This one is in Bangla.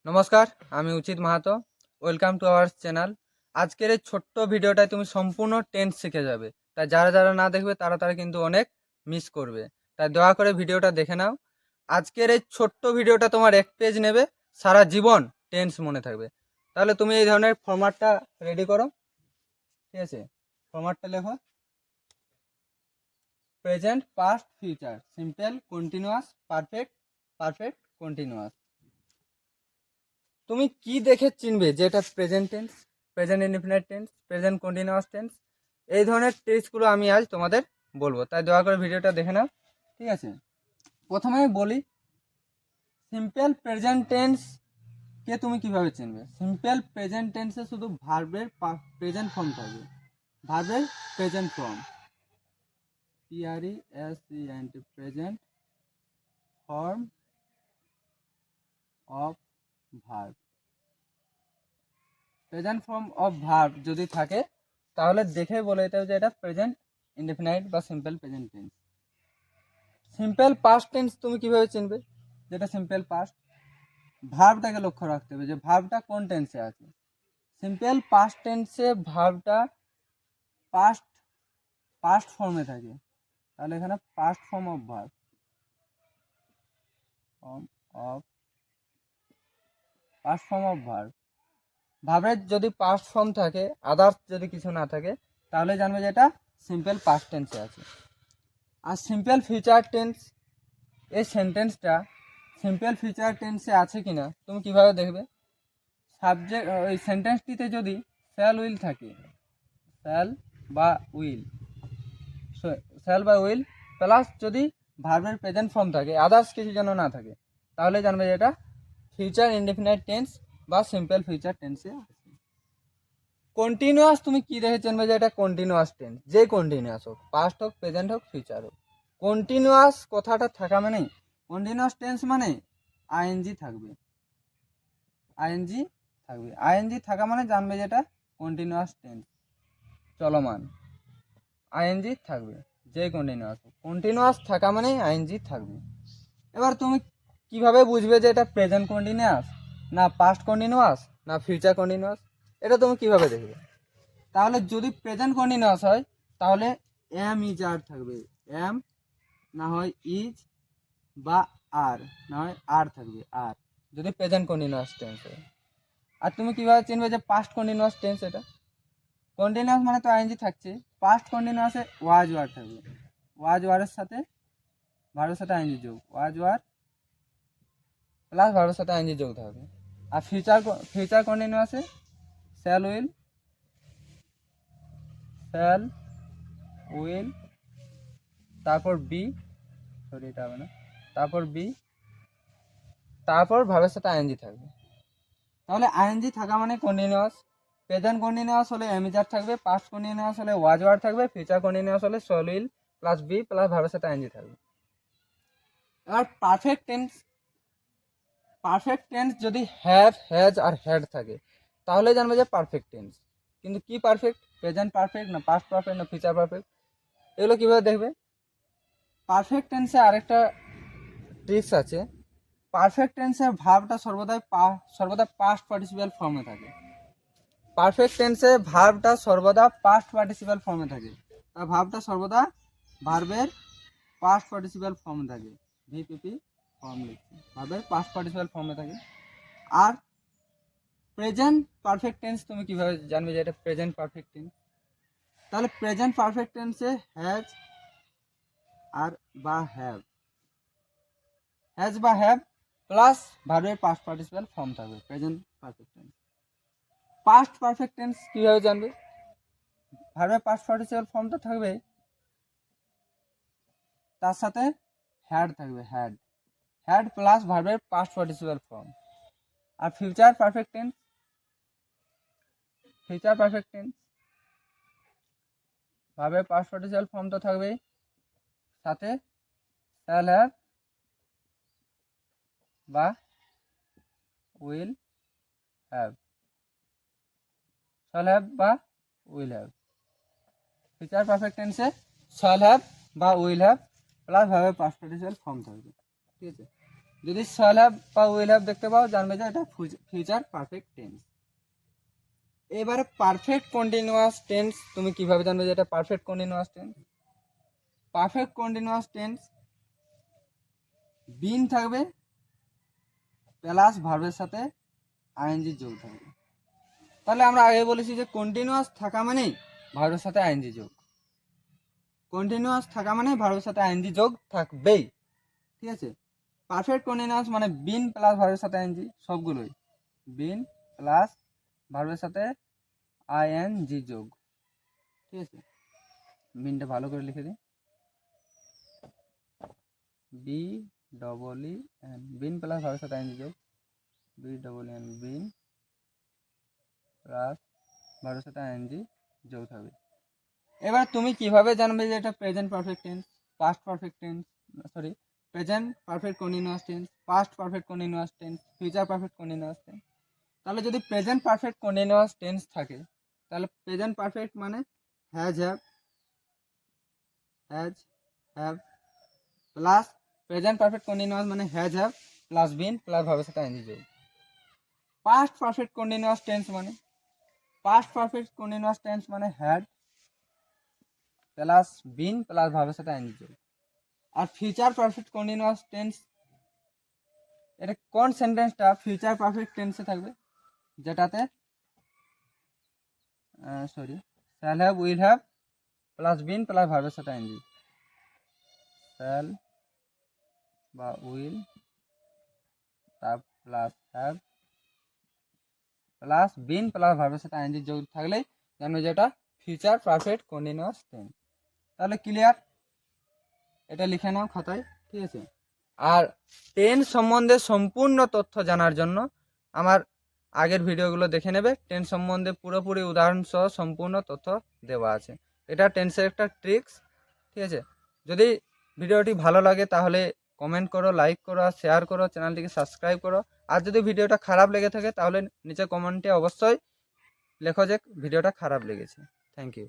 নমস্কার, আমি উচিত Mahato. Welcome to our channel. আজকের এই ছোট্ট ভিডিওটায় তুমি সম্পূর্ণ টেন্স শিখে যাবে। তাই যারা যারা না দেখবে তারা কিন্তু অনেক মিস করবে। তাই দয়া করে ভিডিওটা দেখে নাও। আজকের এই ছোট্ট ভিডিওটা তোমার 1 পেজ নেবে, সারা জীবন টেন্স মনে থাকবে। তাহলে তুমি এই ধরনের ফরম্যাটটা রেডি করো। ঠিক আছে, ফরম্যাটটা লেখো: present, past, future, simple, continuous, perfect, perfect continuous. তুমি কি দেখে চিনবে যে এটা present tense, present indefinite tense, present continuous tense? এই ধরনের ট্রিক্সগুলো আমি আজ তোমাদের বলবো, তাই দয়া করে ভিডিওটা দেখে নাও। ঠিক আছে, প্রথমে বলি সিম্পল প্রেজেন্ট টেন্স কে তুমি কিভাবে চিনবে। সিম্পল প্রেজেন্ট টেন্সে শুধু ভার্বের প্রেজেন্ট ফর্ম থাকবে, ভার্বের present form, PRESENT, present form of verb. Present form of verb যদি থাকে তাহলে দেখে বলে দিতে হবে যে এটা প্রেজেন্ট ইনডেফিনাইট বা simple present tense. Simple past tense তুমি কিভাবে চিনবে যেটা সিম্পল পাস্ট? ভার্বটাকে লক্ষ্য রাখতে হবে যে ভার্বটা কোন টেন্সে আছে। সিম্পল পাস্ট টেন্সে ভার্বটা পাস্ট পাস্ট ফর্মে থাকে, তাহলে এখানে past form of verb, past form of verb. ভার্বের যদি পাস্ট ফর্ম থাকে, আদার্স যদি কিছু না থাকে, তাহলে জানবে যে এটা সিম্পল পাস্ট টেন্সে আছে। আর সিম্পল ফিউচার টেন্স, এই সেন্টেন্সটা সিম্পল ফিউচার টেন্সে আছে কিনা তুমি কিভাবে দেখবে? সাবজেক্ট, ওই সেন্টেন্সটিতে যদি শ্যাল উইল থাকে, শ্যাল বা উইল, শ্যাল বা উইল প্লাস যদি ভার্বের প্রেজেন্ট ফর্ম থাকে, আদার্স কিছু যেন না থাকে, তাহলে জানবে যে এটা ফিউচার ইনডেফিনাইট টেন্স বা সিম্পল ফিউচার টেন্সে আছে। কন্টিনিউয়াস তুমি কি দেখে চিনবে যে এটা কন্টিনিউয়াস টেন্স? যে কন্টিনিউয়াস হোক, পাস্ট হোক, প্রেজেন্ট হোক, ফিউচার হোক, কন্টিনিউয়াস কথাটা থাকা মানে, কন্টিনিউয়াস টেন্স মানে আইএনজি থাকবে, আইএনজি থাকবে, আইএনজি থাকা মানে জানবে যে এটা কন্টিনিউয়াস টেন্স, চলমান, আইএনজি থাকবে। যে কন্টিনিউয়াস হোক, কন্টিনিউয়াস থাকা মানে আইএনজি থাকবে। এবার তুমি কিভাবে বুঝবে যে এটা প্রেজেন্ট কন্টিনিউয়াস, না পাস্ট কন্টিনিউয়াস, না ফিউচার কন্টিনিউয়াস? এটা তুমি কিভাবে দেখবে? তাহলে যদি প্রেজেন্ট কন্টিনিউয়াস হয় তাহলে এম ইজ আর থাকবে, এম না হয় ইজ বা আর না হয় আর থাকবে, আর, যদি প্রেজেন্ট কন্টিনিউয়াস টেন্স হয়। আর তুমি কিভাবে চিনবে যে পাস্ট কন্টিনিউয়াস টেন্স? এটা কন্টিনিউয়াস মানে তো আইএনজি থাকছে, পাস্ট কন্টিনিউয়াসে ওয়াজ ওয়ার থাকবে, ওয়াজ ওয়ারের সাথে ভার্বের সাথে আইএনজি যোগ, ওয়াজ ওয়ার প্লাস ভার্বের সাথে আইএনজি যোগ থাকবে। আর ফিউচার, ফিউচার কন্টিনিউয়াসে শ্যাল উইল, শ্যাল উইল, তারপর বি, সরি এটা হবে না, তারপর বি, তারপর ভার্বের সাথে আইএনজি থাকবে। তাহলে আইএনজি থাকা মানে কন্টিনিউয়াস। প্রেজেন্ট কন্টিনিউয়াস হলে এমিজার থাকবে, পাস্ট কন্টিনিউয়াস হলে ওয়াজ ওয়ার থাকবে, ফিউচার কন্টিনিউয়াস হলে shall will plus be plus ভার্বের সাথে আইএনজি থাকবে। এবার পারফেক্ট টেন্স, পারফেক্ট টেন্স যদি হ্যাভ, হ্যাজ আর হ্যাড থাকে তাহলে জানবে যে পারফেক্ট টেন্স। কিন্তু কি পারফেক্ট? প্রেজেন্ট পারফেক্ট, না পাস্ট পারফেক্ট, না ফিউচার পারফেক্ট? এগুলো কিভাবে দেখবে? পারফেক্ট টেন্সে আরেকটা ট্রিক্স আছে। পারফেক্ট টেন্সে ভার্বটা সর্বদা পাস্ট পার্টিসিপাল ফর্মে থাকে। পারফেক্ট টেন্সে ভার্বটা সর্বদা পাস্ট পার্টিসিপাল ফর্মে থাকে, আর ভার্বটা সর্বদা ভার্বের পাস্ট পার্টিসিপাল ফর্মে থাকে, ভিপিপি ফর্ম লিখছি, ভার্বের পাস্ট পার্টিসিপাল ফর্মে থাকে। আর প্রেজেন্ট পারফেক্ট টেন্স তুমি কিভাবে জানবে যে এটা প্রেজেন্ট পারফেক্ট টেন্স? তাহলে প্রেজেন্ট পারফেক্ট টেন্সে হ্যাজ আর বা হ্যাভ, হ্যাজ বা হ্যাভ প্লাস ভার্বের পাস্ট পার্টিসিপাল ফর্ম থাকবে, present perfect tense. Past perfect tense কিভাবে জানবে? ভার্বের পাস্ট পার্টিসিপাল ফর্ম তো থাকবে, তার সাথে হ্যাড থাকবে, হ্যাড, হ্যাড প্লাস ভার্বের পাস্ট পার্টিসিপাল ফর্ম। আর future perfect tense, future perfect tense ভার্বের পাস্ট পার্টিসিপাল ফর্ম তো থাকবেই, সাথে শ্যাল হ্যাভ বা উইল হ্যাভ, শ্যাল হ্যাভ বা উইল হ্যাভ। ফিউচার পারফেক্ট টেন্সে শ্যাল হ্যাভ বা উইল হ্যাভ প্লাস ভার্বের পাস্ট পার্টিসিপাল ফর্ম থাকবে। ঠিক আছে, যদি শ্যাল হ্যাভ বা উইল হ্যাভ দেখতে পাও জানবে যে এটা ফিউচার পারফেক্ট টেন্স। এবারে পারফেক্ট কন্টিনিউয়াস টেন্স তুমি কিভাবে জানবে যে এটা perfect continuous tense? Perfect continuous tense been থাকবে প্লাস ভার্বের সাথে আইএনজি যোগ থাকবে। তাহলে আমরা আগে বলেছি যে কন্টিনিউয়াস থাকা মানেই ভার্বের সাথে আইএনজি যোগ, কন্টিনিউয়াস থাকা মানে ভার্বের সাথে আইএনজি যোগ থাকবেই, ঠিক আছে। পারফেক্ট কন্টিনিউয়াস মানে বিন প্লাস ভার্বের সাথে আইএনজি, সবগুলোই বিন প্লাস ভার্বের সাথে আইএনজি যোগ, ঠিক আছে। বিনটা ভালো করে লিখে দিই, B double E N, been plus ভার্বের সাথে আইএনজি যোগ, B double N been plus ভার্বের সাথে আইএনজি যোগ থাকবে। এবার তুমি কিভাবে জানবে যে এটা present perfect tense, past perfect tense, sorry present perfect continuous tense, past perfect continuous tense, future perfect continuous tense? তাহলে যদি প্রেজেন্ট পারফেক্ট কন্টিনিউয়াস টেন্স থাকে তাহলে প্রেজেন্ট পারফেক্ট মানে has have plus present perfect continuous মানে has have plus been plus ভার্বের সাথে আইএনজি যোগ। পাস্ট পারফেক্ট কন্টিনিউয়াস টেন্স মানে পাস্ট পারফেক্ট কন্টিনিউয়াস টেন্স মানে হ্যাড প্লাস বিন প্লাস ভার্বের সাথে আইএনজি যোগ। আর ফিউচার পারফেক্ট কন্টিনিউয়াস টেন্স, এটা কোন সেন্টেন্সটা ফিউচার পারফেক্ট টেন্সে থাকবে? যেটাতে shall have will have plus been plus ভার্বের সাথে আইএনজি, শ্যাল বা উইল তার plus have plus been plus ভার্বের সাথে আইএনজি যোগ থাকলেই জানবে যে এটা ফিউচার পারফেক্ট কন্টিনিউয়াস টেন্স। তাহলে ক্লিয়ার? এটা লিখে নাও খাতায়, ঠিক আছে। আর টেন্স সম্বন্ধে সম্পূর্ণ তথ্য জানার জন্য আমার আগের ভিডিওগুলো দেখে নেবে, টেন্স সম্বন্ধে পুরোপুরি উদাহরণ সহ সম্পূর্ণ তথ্য দেওয়া আছে। এটা টেন্সের একটা ট্রিক্স, ঠিক আছে। যদি ভিডিওটি ভালো লাগে তাহলে কমেন্ট করো, লাইক করো, আর শেয়ার করো, চ্যানেলটিকে সাবস্ক্রাইব করো। আর যদি ভিডিওটা খারাপ লেগে থাকে তাহলে নিচে কমেন্টে অবশ্যই লেখো যে ভিডিওটা খারাপ লেগেছে। Thank you.